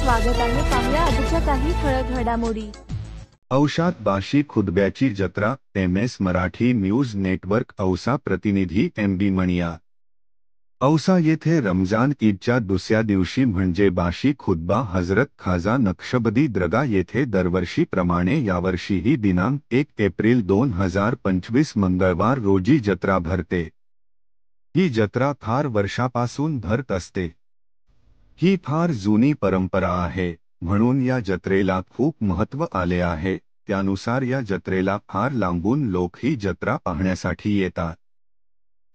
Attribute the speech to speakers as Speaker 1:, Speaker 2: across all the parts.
Speaker 1: स्वागत आहे। पाहूया आजच्या काही ठळक घडामोडी।
Speaker 2: औशात बाशी खुतब्याची जत्रा। MS Marathi news network Ausa प्रतिनिधी MB मणिया। औसा येथे रमजान ईदच्या दुसऱ्या दिवशी म्हणजे बाशी खुतबा हजरत खाजा नक्षबदी दर्गा येथे दरवर्षीप्रमाणे यावर्षीही दिनांक 1 एप्रिल 2025 मंगळवार रोजी जत्रा भरते। ही जत्रा फार वर्षापासून भरत असते। ही फार जुनी परंपरा आहे, म्हणून या जत्रेला खूप महत्त्व आले आहे। त्यानुसार या जत्रेला फार लांबून लोक ही जत्रा पाहण्यासाठी येतात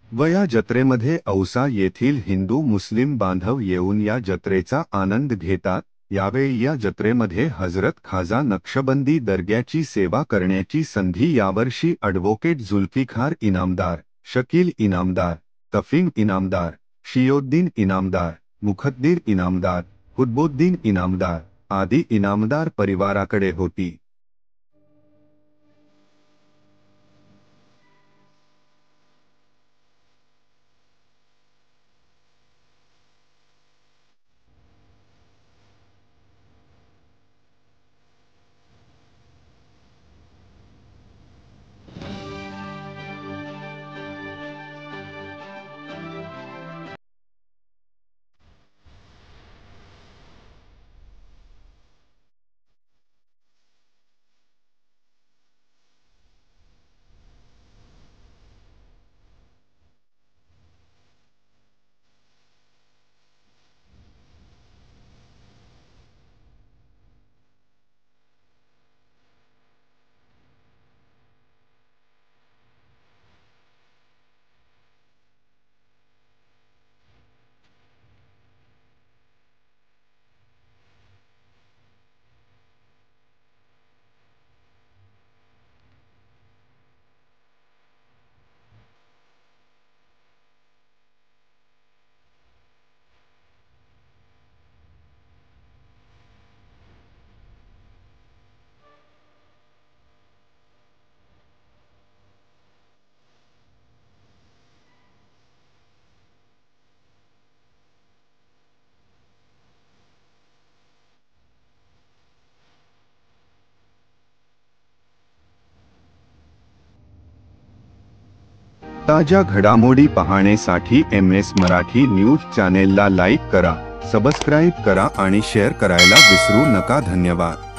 Speaker 2: व या जत्रेमध्ये औसा येथील हिंदू मुस्लिम बांधव येऊन या जत्रेचा आनंद घेतात। यावेळी या जत्रेमध्ये हजरत खाजा नक्षबंदी दर्ग्याची सेवा करण्याची संधी यावर्षी ॲडव्होकेट जुल्फिकार इनामदार, शकील इनामदार, तफीम इनामदार, शियोद्दीन इनामदार, मुखद्दीर इनामदार, कुतुबुद्दीन इनामदार आदी इनामदार परिवाराकडे होती। ताज्या घडामोडी पाहण्यासाठी MS मराठी न्यूज चॅनेलला लाईक करा, सबस्क्राईब करा आणि शेअर करायला विसरू नका। धन्यवाद।